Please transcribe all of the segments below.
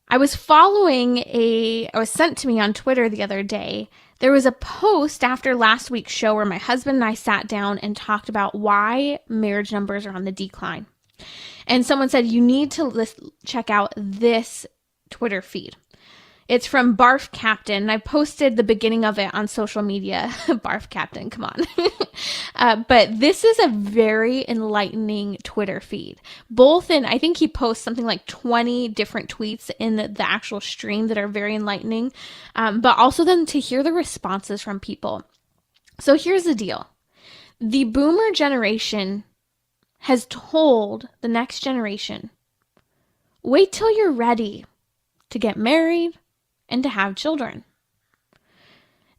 I was I was sent to me on Twitter the other day. There was a post after last week's show where my husband and I sat down and talked about why marriage numbers are on the decline. And someone said, you need to check out this Twitter feed. It's from Barf Captain. I posted the beginning of it on social media. Barf Captain, come on. But this is a very enlightening Twitter feed. I think he posts something like 20 different tweets in the actual stream that are very enlightening. But also then to hear the responses from people. So here's the deal. The boomer generation has told the next generation, wait till you're ready to get married and to have children.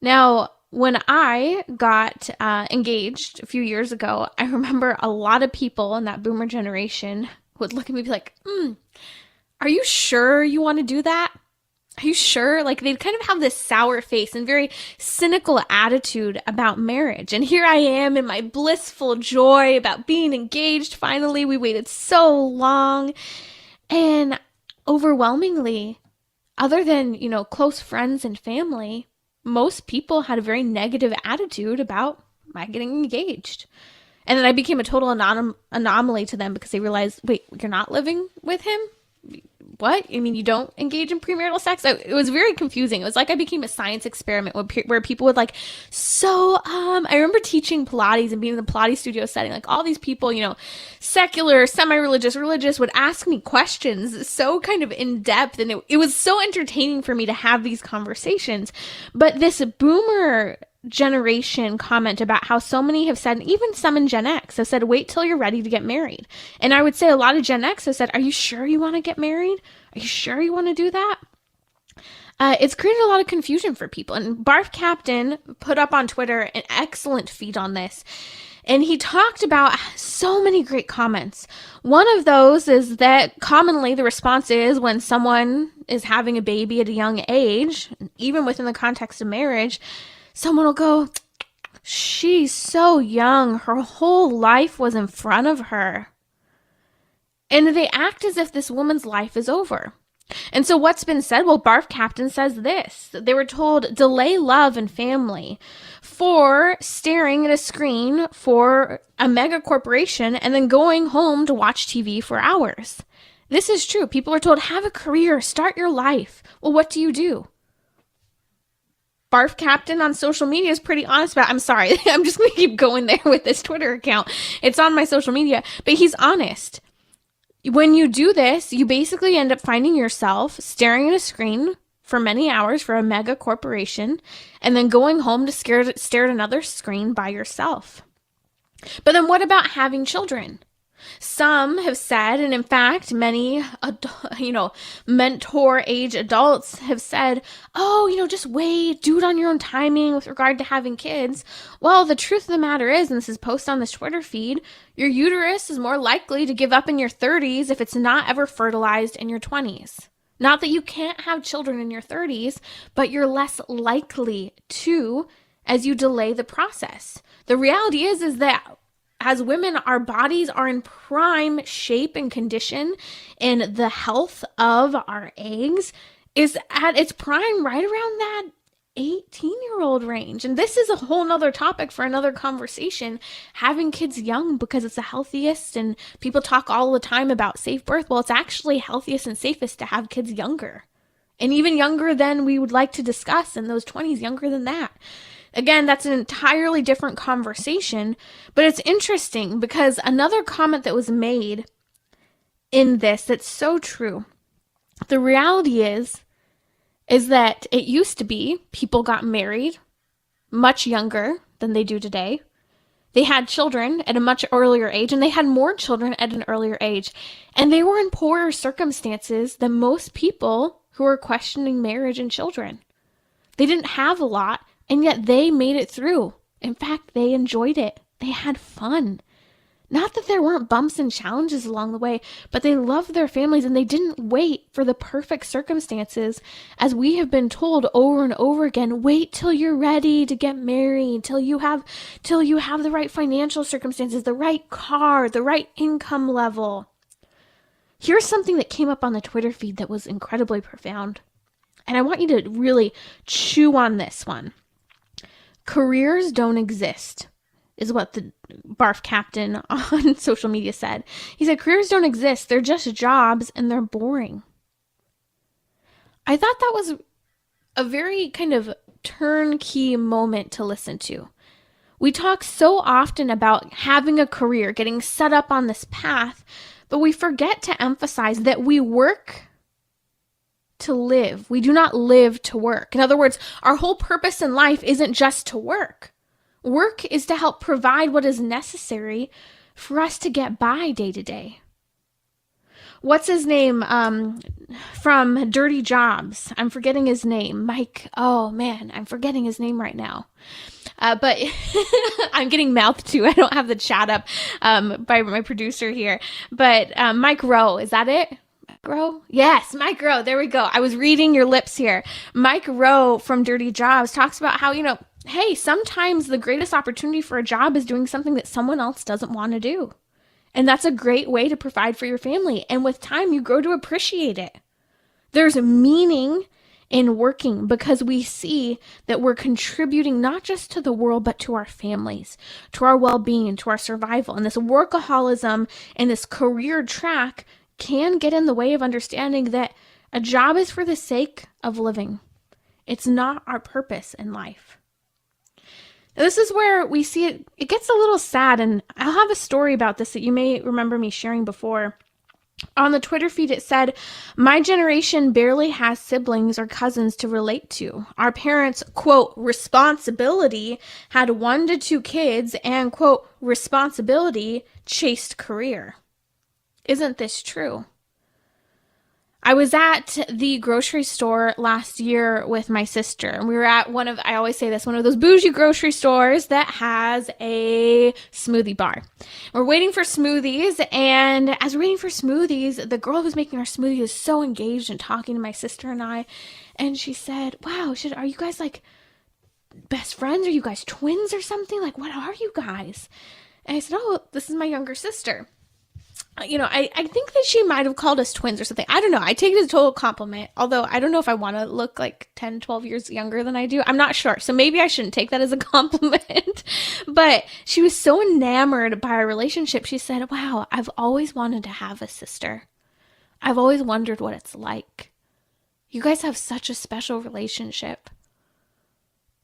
Now, when I got engaged a few years ago, I remember a lot of people in that boomer generation would look at me and be like, are you sure you want to do that? Are you sure? Like, they'd kind of have this sour face and very cynical attitude about marriage. And here I am in my blissful joy about being engaged. Finally, we waited so long. And overwhelmingly, other than, close friends and family, most people had a very negative attitude about my getting engaged. And then I became a total anomaly to them because they realized, wait, you're not living with him? What? I mean, you don't engage in premarital sex? It was very confusing. It was like I became a science experiment where people would I remember teaching Pilates and being in the Pilates studio setting, like all these people, secular, semi-religious, religious would ask me questions so kind of in depth. And it was so entertaining for me to have these conversations. But this boomer generation comment about how so many have said, even some in Gen X have said, wait till you're ready to get married. And I would say a lot of Gen X have said, are you sure you want to get married? Are you sure you want to do that? It's created a lot of confusion for people. And Barf Captain put up on Twitter an excellent feed on this. And he talked about so many great comments. One of those is that commonly the response is when someone is having a baby at a young age, even within the context of marriage, someone will go, she's so young. Her whole life was in front of her. And they act as if this woman's life is over. And so what's been said? Well, Barf Captain says this. They were told, delay love and family for staring at a screen for a mega corporation and then going home to watch TV for hours. This is true. People are told, have a career, start your life. Well, what do? Barf Captain on social media is pretty honest about it. I'm sorry. I'm just going to keep going there with this Twitter account. It's on my social media, but he's honest. When you do this, you basically end up finding yourself staring at a screen for many hours for a mega corporation and then going home to stare at another screen by yourself. But then what about having children? Some have said, and in fact, many, mentor age adults have said, just wait, do it on your own timing with regard to having kids. Well, the truth of the matter is, and this is posted on this Twitter feed, your uterus is more likely to give up in your 30s if it's not ever fertilized in your 20s. Not that you can't have children in your 30s, but you're less likely to as you delay the process. The reality is that as women, our bodies are in prime shape and condition, and the health of our eggs is at its prime right around that 18-year-old range. And this is a whole nother topic for another conversation, having kids young because it's the healthiest, and people talk all the time about safe birth. Well, it's actually healthiest and safest to have kids younger, and even younger than we would like to discuss in those 20s, younger than that. Again, that's an entirely different conversation, but it's interesting because another comment that was made in this that's so true. The reality is that it used to be people got married much younger than they do today. They had children at a much earlier age, and they had more children at an earlier age. And they were in poorer circumstances than most people who are questioning marriage and children. They didn't have a lot, and yet they made it through. In fact, they enjoyed it. They had fun. Not that there weren't bumps and challenges along the way, but they loved their families and they didn't wait for the perfect circumstances. As we have been told over and over again, wait till you're ready to get married, till you have the right financial circumstances, the right car, the right income level. Here's something that came up on the Twitter feed that was incredibly profound. And I want you to really chew on this one. Careers don't exist, is what the barf captain on social media said. He said, careers don't exist. They're just jobs and they're boring. I thought that was a very kind of turnkey moment to listen to. We talk so often about having a career, getting set up on this path, but we forget to emphasize that we work to live. We do not live to work. In other words, our whole purpose in life isn't just to work. Work is to help provide what is necessary for us to get by day to day. What's his name from Dirty Jobs? I'm forgetting his name. Mike. Oh, man, I'm forgetting his name right now. But I'm getting mouth to. I don't have the chat up by my producer here. But Mike Rowe, is that it? Rowe? Yes, Mike Rowe. There we go. I was reading your lips here. Mike Rowe from Dirty Jobs talks about how, hey, sometimes the greatest opportunity for a job is doing something that someone else doesn't want to do. And that's a great way to provide for your family. And with time, you grow to appreciate it. There's meaning in working because we see that we're contributing not just to the world, but to our families, to our well-being, to our survival. And this workaholism and this career track can get in the way of understanding that a job is for the sake of living. It's not our purpose in life. This is where we see it gets a little sad, and I'll have a story about this that you may remember me sharing before. On the Twitter feed, it said, my generation barely has siblings or cousins to relate to. Our parents, quote, responsibility had 1 to 2 kids and, quote, responsibility chased career. Isn't this true? I was at the grocery store last year with my sister, and we were at I always say this, one of those bougie grocery stores that has a smoothie bar. We're waiting for smoothies, and as we're waiting for smoothies, the girl who's making our smoothie was so engaged and talking to my sister and I, and she said, wow, are you guys like best friends? Are you guys twins or something? Like, what are you guys? And I said, oh, this is my younger sister. I think that she might have called us twins or something. I don't know. I take it as a total compliment, although I don't know if I want to look like 10, 12 years younger than I do. I'm not sure. So maybe I shouldn't take that as a compliment. But she was so enamored by our relationship. She said, wow, I've always wanted to have a sister. I've always wondered what it's like. You guys have such a special relationship.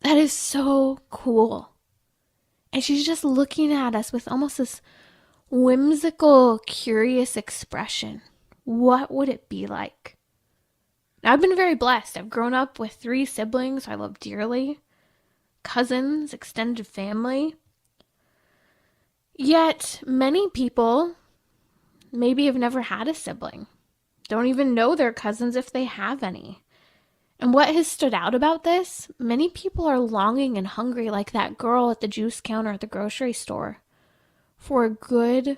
That is so cool. And she's just looking at us with almost this whimsical, curious expression. What would it be like? Now, I've been very blessed. I've grown up with 3 siblings I love dearly, cousins, extended family. Yet, many people maybe have never had a sibling, don't even know their cousins if they have any. And what has stood out about this? Many people are longing and hungry like that girl at the juice counter at the grocery store for a good,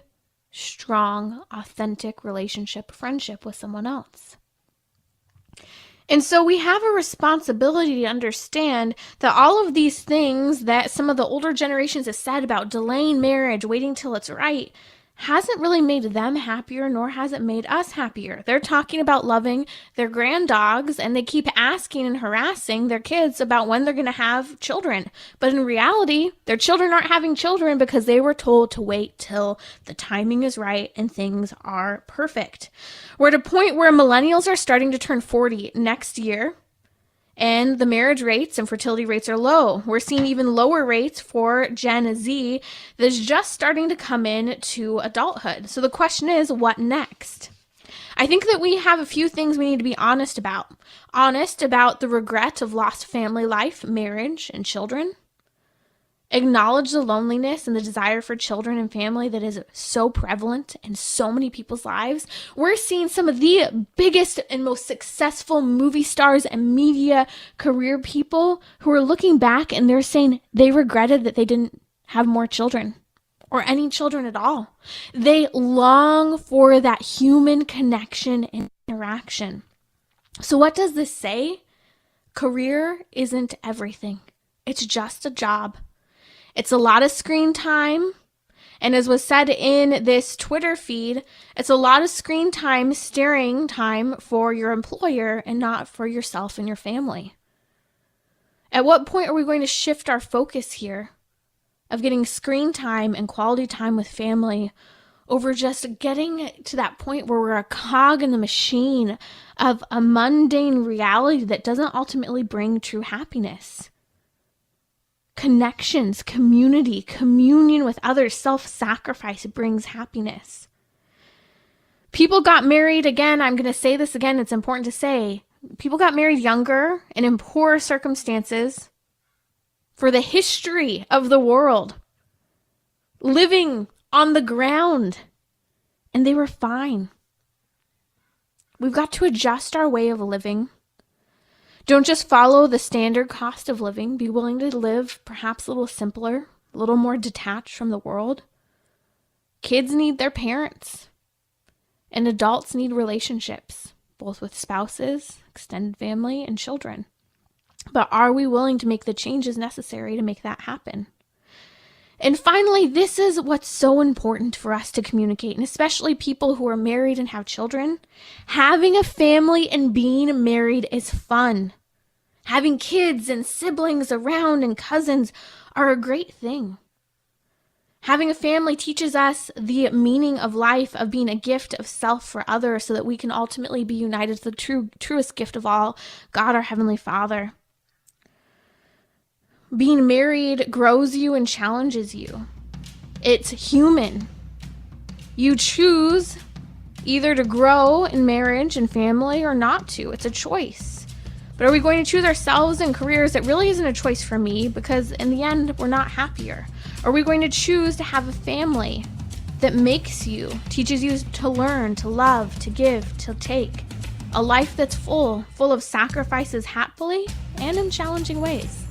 strong, authentic relationship, friendship with someone else. And so we have a responsibility to understand that all of these things that some of the older generations have said about delaying marriage, waiting till it's right, hasn't really made them happier, nor has it made us happier. They're talking about loving their grand dogs, and they keep asking and harassing their kids about when they're going to have children. But in reality, their children aren't having children because they were told to wait till the timing is right and things are perfect. We're at a point where millennials are starting to turn 40 next year, and the marriage rates and fertility rates are low. We're seeing even lower rates for Gen Z that's just starting to come in to adulthood. So the question is, what next? I think that we have a few things we need to be honest about. Honest about the regret of lost family life, marriage, and children. Acknowledge the loneliness and the desire for children and family that is so prevalent in so many people's lives. We're seeing some of the biggest and most successful movie stars and media career people who are looking back and they're saying they regretted that they didn't have more children or any children at all. They long for that human connection and interaction. So what does this say? Career isn't everything. It's just a job. It's a lot of screen time. And as was said in this Twitter feed, it's a lot of screen time, staring time for your employer and not for yourself and your family. At what point are we going to shift our focus here of getting screen time and quality time with family over just getting to that point where we're a cog in the machine of a mundane reality that doesn't ultimately bring true happiness? Connections, community, communion with others, self-sacrifice brings happiness. People got married, again, I'm going to say this again, it's important to say, people got married younger and in poorer circumstances for the history of the world, living on the ground, and they were fine. We've got to adjust our way of living. Don't just follow the standard cost of living. Be willing to live perhaps a little simpler, a little more detached from the world. Kids need their parents, and adults need relationships, both with spouses, extended family, and children. But are we willing to make the changes necessary to make that happen? And finally, this is what's so important for us to communicate, and especially people who are married and have children. Having a family and being married is fun. Having kids and siblings around and cousins are a great thing. Having a family teaches us the meaning of life, of being a gift of self for others so that we can ultimately be united to the truest gift of all, God, our Heavenly Father. Being married grows you and challenges you. It's human. You choose either to grow in marriage and family or not to. It's a choice. But are we going to choose ourselves and careers that really isn't a choice for me because in the end, we're not happier? Are we going to choose to have a family that makes you, teaches you to learn, to love, to give, to take? A life that's full of sacrifices happily and in challenging ways.